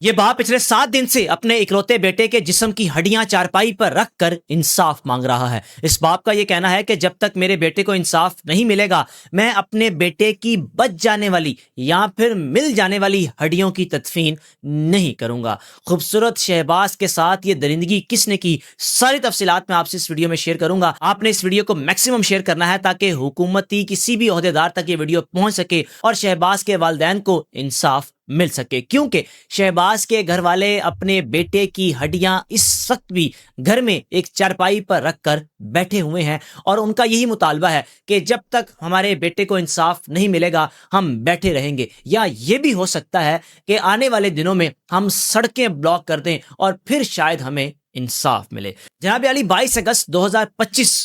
یہ باپ پچھلے 7 دن سے اپنے اکلوتے بیٹے کے جسم کی ہڈیاں چارپائی پر رکھ کر انصاف مانگ رہا ہے۔ اس باپ کا یہ کہنا ہے کہ جب تک میرے بیٹے کو انصاف نہیں ملے گا میں اپنے بیٹے کی بچ جانے والی یا پھر مل جانے والی ہڈیوں کی تدفین نہیں کروں گا۔ خوبصورت شہباز کے ساتھ یہ درندگی کس نے کی، ساری تفصیلات میں آپ سے اس ویڈیو میں شیئر کروں گا۔ آپ نے اس ویڈیو کو میکسیمم شیئر کرنا ہے تاکہ حکومتی کسی بھی عہدیدار تک یہ ویڈیو پہنچ سکے اور شہباز کے والدین کو انصاف مل سکے، کیونکہ شہباز کے گھر والے اپنے بیٹے کی ہڈیاں اس وقت بھی گھر میں ایک چارپائی پر رکھ کر بیٹھے ہوئے ہیں اور ان کا یہی مطالبہ ہے کہ جب تک ہمارے بیٹے کو انصاف نہیں ملے گا ہم بیٹھے رہیں گے، یا یہ بھی ہو سکتا ہے کہ آنے والے دنوں میں ہم سڑکیں بلاک کر دیں اور پھر شاید ہمیں انصاف ملے۔ جناب علی 22 اگست 2025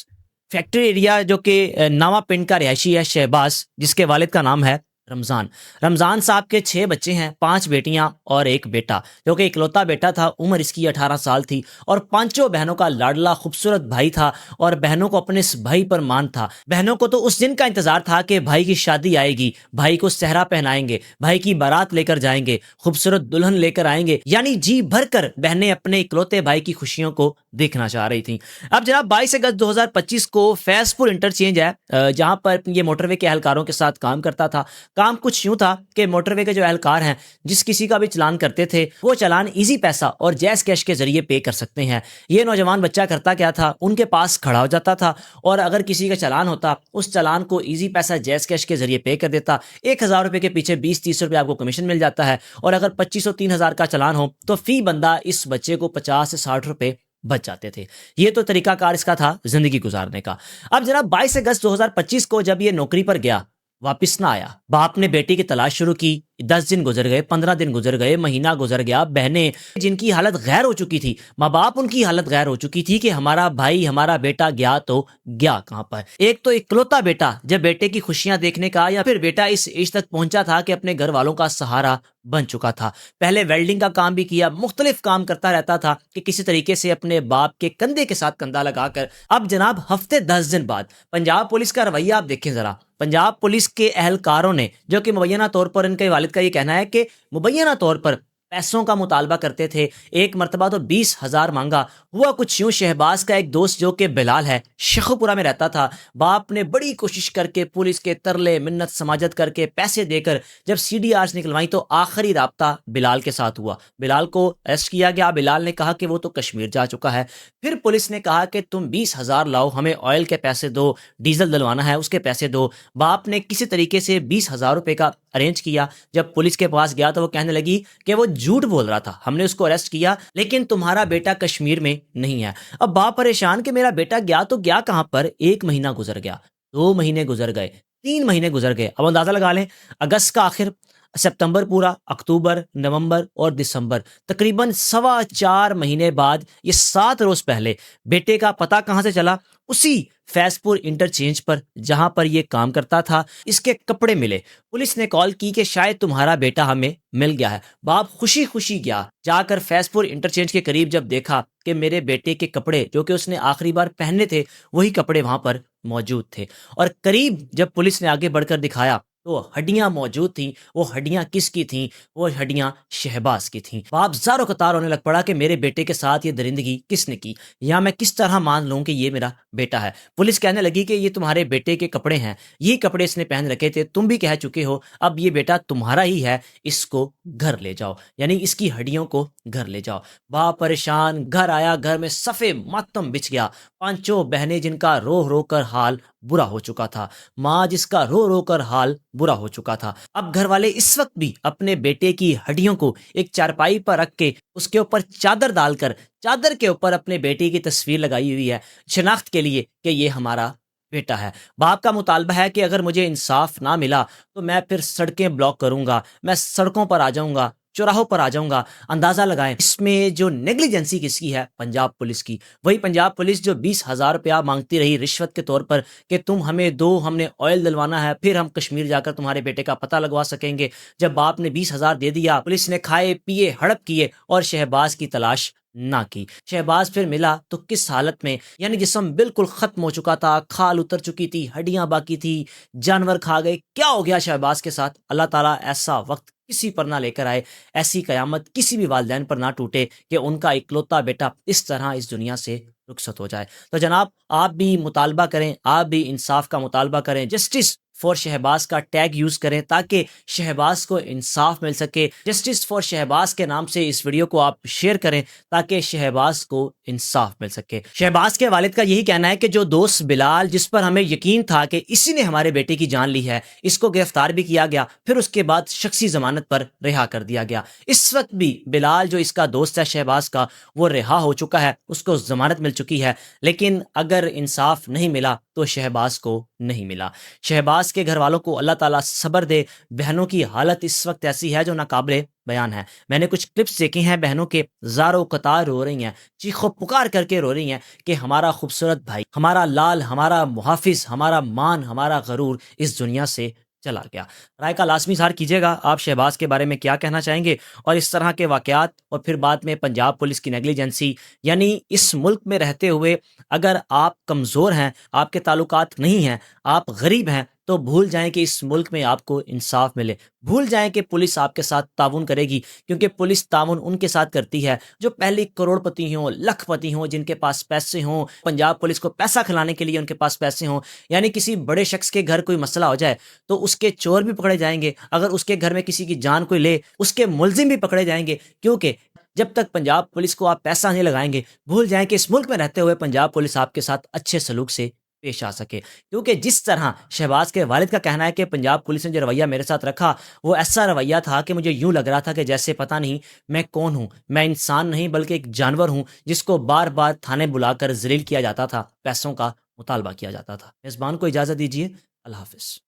فیکٹری ایریا جو کہ ناوا پنڈ کا رہائشی ہے شہباز، جس کے والد کا نام ہے رمضان صاحب کے 6 بچے ہیں، 5 بیٹیاں اور 1 بیٹا، جو کہ اکلوتا بیٹا تھا۔ عمر اس کی 18 سال تھی اور 5 بہنوں کا لاڈلا خوبصورت بھائی تھا اور بہنوں کو اپنے اس بھائی پر مان تھا۔ بہنوں کو تو اس دن کا انتظار تھا کہ بھائی کی شادی آئے گی، بھائی کو صحرا پہنائیں گے، بھائی کی بارات لے کر جائیں گے، خوبصورت دلہن لے کر آئیں گے، یعنی جی بھر کر بہنیں اپنے اکلوتے بھائی کی خوشیوں کو دیکھنا چاہ رہی تھیں۔ اب جناب 22 اگست 2025 کو فیض پور انٹرچینج ہے جہاں پر یہ موٹر وے کے اہلکاروں کے ساتھ کام کرتا تھا۔ کام کچھ یوں تھا کہ موٹر وے کے جو اہلکار ہیں جس کسی کا بھی چلان کرتے تھے وہ چلان ایزی پیسہ اور جیز کیش کے ذریعے پے کر سکتے ہیں۔ یہ نوجوان بچہ کرتا کیا تھا، ان کے پاس کھڑا ہو جاتا تھا اور اگر کسی کا چلان ہوتا اس چلان کو ایزی پیسہ جیز کیش کے ذریعے پے کر دیتا۔ 1000 روپے کے پیچھے 20-30 روپے آپ کو کمیشن مل جاتا ہے، اور اگر 2500-3000 کا چلان ہو تو فی بندہ اس بچے کو 50 سے 60 روپے بچ جاتے تھے۔ یہ تو طریقہ کار اس کا تھا زندگی گزارنے کا۔ اب جناب 22 اگست 2025 کو جب یہ نوکری پر گیا، واپس نہ آیا، باپ نے بیٹی کی تلاش شروع کی۔ 10 دن گزر گئے، 15 دن گزر گئے، مہینہ گزر گیا۔ بہنیں جن کی حالت غیر ہو چکی تھی، ماں باپ ان کی حالت غیر ہو چکی تھی کہ ہمارا بھائی ہمارا بیٹا گیا تو گیا کہاں پر۔ ایک تو اکلوتا بیٹا جب بیٹے کی خوشیاں دیکھنے کا، یا پھر بیٹا اس ایج تک پہنچا تھا کہ اپنے گھر والوں کا سہارا بن چکا تھا۔ پہلے ویلڈنگ کا کام بھی کیا، مختلف کام کرتا رہتا تھا کہ کسی طریقے سے اپنے باپ کے کندھے کے ساتھ کندھا لگا کر۔ اب جناب ہفتے 10 دن بعد پنجاب پولیس کا رویہ آپ دیکھیں ذرا۔ پنجاب پولیس کے اہلکاروں نے، جو کہ مبینہ طور پر ان کے والد کا یہ کہنا ہے کہ مبینہ طور پر پیسوں کا مطالبہ کرتے تھے، ایک مرتبہ تو 20,000 مانگا۔ ہوا کچھ یوں، شہباز کا ایک دوست جو کہ بلال ہے، شیخوپورہ میں رہتا تھا، باپ نے بڑی کوشش کر کے پولیس کے ترلے منت سماجت کر کے پیسے دے کر جب CDRs نکلوائیں تو آخری رابطہ بلال کے ساتھ ہوا۔ بلال کو اریسٹ کیا گیا۔ بلال نے کہا کہ وہ تو کشمیر جا چکا ہے۔ پھر پولیس نے کہا کہ تم 20,000 لاؤ، ہمیں آئل کے پیسے دو، ڈیزل ڈلوانا ہے اس کے پیسے دو۔ باپ نے کسی طریقے سے 20,000 روپے کا ارینج کیا۔ جب پولیس کے پاس گیا تو وہ کہنے لگی کہ وہ جھوٹ بول رہا تھا، ہم نے اس کو اریسٹ کیا لیکن تمہارا بیٹا کشمیر میں نہیں ہے۔ اب باپ پریشان کہ میرا بیٹا گیا تو گیا کہاں پر۔ 1 مہینہ گزر گیا، 2 مہینے گزر گئے، 3 مہینے گزر گئے۔ اب اندازہ لگا لیں، اگست کا آخر، ستمبر پورا، اکتوبر، نومبر اور دسمبر، تقریباً 4.25 مہینے بعد، یہ 7 روز پہلے بیٹے کا پتہ کہاں سے چلا؟ اسی فیض پور انٹرچینج پر جہاں پر یہ کام کرتا تھا، اس کے کپڑے ملے۔ پولیس نے کال کی کہ شاید تمہارا بیٹا ہمیں مل گیا ہے۔ باپ خوشی خوشی گیا، جا کر فیض پور انٹرچینج کے قریب جب دیکھا کہ میرے بیٹے کے کپڑے جو کہ اس نے آخری بار پہنے تھے وہی کپڑے وہاں پر موجود تھے، اور قریب جب پولیس نے آگے بڑھ کر دکھایا تو ہڈیاں موجود تھیں۔ وہ ہڈیاں کس کی تھیں؟ وہ ہڈیاں شہباز کی تھیں۔ باپ زارو قطار ہونے لگ پڑا کہ میرے بیٹے کے ساتھ یہ درندگی کس نے کی، یا میں کس طرح مان لوں کہ یہ میرا بیٹا ہے۔ پولیس کہنے لگی کہ یہ تمہارے بیٹے کے کپڑے ہیں، یہ کپڑے اس نے پہن رکھے تھے، تم بھی کہہ چکے ہو، اب یہ بیٹا تمہارا ہی ہے، اس کو گھر لے جاؤ، یعنی اس کی ہڈیوں کو گھر لے جاؤ۔ باپ پریشان گھر آیا، گھر میں صفے ماتم بچ گیا۔ 5 بہنیں جن کا رو رو کر حال برا ہو چکا تھا، ماں جس کا رو رو کر حال برا ہو چکا تھا۔ اب گھر والے اس وقت بھی اپنے بیٹے کی ہڈیوں کو ایک چارپائی پر رکھ کے اس کے اوپر چادر ڈال کر، چادر کے اوپر اپنے بیٹے کی تصویر لگائی ہوئی ہے شناخت کے لیے کہ یہ ہمارا بیٹا ہے۔ باپ کا مطالبہ ہے کہ اگر مجھے انصاف نہ ملا تو میں پھر سڑکیں بلاک کروں گا، میں سڑکوں پر آ جاؤں گا، چوراہوں پر آ جاؤں گا۔ اندازہ لگائیں اس میں جو نیگلیجنسی کس کی ہے؟ پنجاب پولیس کی۔ وہی پنجاب پولیس جو 20,000 روپیہ مانگتی رہی رشوت کے طور پر کہ تم ہمیں دو، ہم نے آئل ڈلوانا ہے، پھر ہم کشمیر جا کر تمہارے بیٹے کا پتہ لگوا سکیں گے۔ جب باپ نے 20,000 دے دیا، پولیس نے کھائے پیے ہڑپ کیے اور شہباز کی تلاش نہ کی۔ شہباز پھر ملا تو کس حالت میں، یعنی جسم بالکل ختم ہو چکا تھا، کھال اتر چکی تھی، ہڈیاں باقی تھی، جانور کھا گئے۔ کیا ہو گیا شہباز کے ساتھ؟ اللہ تعالیٰ ایسا وقت کسی پر نہ لے کر آئے، ایسی قیامت کسی بھی والدین پر نہ ٹوٹے کہ ان کا اکلوتا بیٹا اس طرح اس دنیا سے رخصت ہو جائے۔ تو جناب آپ بھی مطالبہ کریں، آپ بھی انصاف کا مطالبہ کریں، جسٹس فار شہباز کا ٹیگ یوز کریں تاکہ شہباز کو انصاف مل سکے۔ جسٹس فار شہباز کے نام سے اس ویڈیو کو آپ شیئر کریں تاکہ شہباز کو انصاف مل سکے۔ شہباز کے والد کا یہی کہنا ہے کہ جو دوست بلال، جس پر ہمیں یقین تھا کہ اسی نے ہمارے بیٹے کی جان لی ہے، اس کو گرفتار بھی کیا گیا، پھر اس کے بعد شخصی ضمانت پر رہا کر دیا گیا۔ اس وقت بھی بلال جو اس کا دوست ہے شہباز کا، وہ رہا ہو چکا ہے، اس کو ضمانت مل چکی ہے، لیکن اگر انصاف نہیں ملا تو شہباز کو نہیں ملا۔ شہباز کے گھر والوں کو اللہ تعالیٰ صبر دے۔ بہنوں کی حالت اس وقت ایسی ہے جو ناقابل بیان ہے۔ میں نے کچھ کلپس دیکھے ہیں، بہنوں کے زار و قطار رو رہی ہیں، چیخ و پکار کر کے رو رہی ہیں کہ ہمارا خوبصورت بھائی، ہمارا لال، ہمارا محافظ، ہمارا مان، ہمارا غرور اس دنیا سے چلا گیا۔ رائے کا لازمی اظہار کیجیے گا، آپ شہباز کے بارے میں کیا کہنا چاہیں گے، اور اس طرح کے واقعات اور پھر بعد میں پنجاب پولیس کی نیگلیجنسی، یعنی اس ملک میں رہتے ہوئے اگر آپ کمزور ہیں، آپ کے تعلقات نہیں ہیں، آپ غریب ہیں، تو بھول جائیں کہ اس ملک میں آپ کو انصاف ملے، بھول جائیں کہ پولیس آپ کے ساتھ تعاون کرے گی، کیونکہ پولیس تعاون ان کے ساتھ کرتی ہے جو پہلے کروڑ پتی ہوں، لکھ پتی ہوں، جن کے پاس پیسے ہوں، پنجاب پولیس کو پیسہ کھلانے کے لیے ان کے پاس پیسے ہوں۔ یعنی کسی بڑے شخص کے گھر کوئی مسئلہ ہو جائے تو اس کے چور بھی پکڑے جائیں گے، اگر اس کے گھر میں کسی کی جان کوئی لے، اس کے ملزم بھی پکڑے جائیں گے، کیونکہ جب تک پنجاب پولیس کو آپ پیسہ نہیں لگائیں گے، بھول جائیں کہ اس ملک میں رہتے ہوئے پنجاب پولیس آپ کے ساتھ اچھے سلوک سے پیش آ سکے۔ کیونکہ جس طرح شہباز کے والد کا کہنا ہے کہ پنجاب پولیس نے جو رویہ میرے ساتھ رکھا، وہ ایسا رویہ تھا کہ مجھے یوں لگ رہا تھا کہ جیسے پتہ نہیں میں کون ہوں، میں انسان نہیں بلکہ ایک جانور ہوں جس کو بار بار تھانے بلا کر ذلیل کیا جاتا تھا، پیسوں کا مطالبہ کیا جاتا تھا۔ میزبان کو اجازت دیجیے، اللہ حافظ۔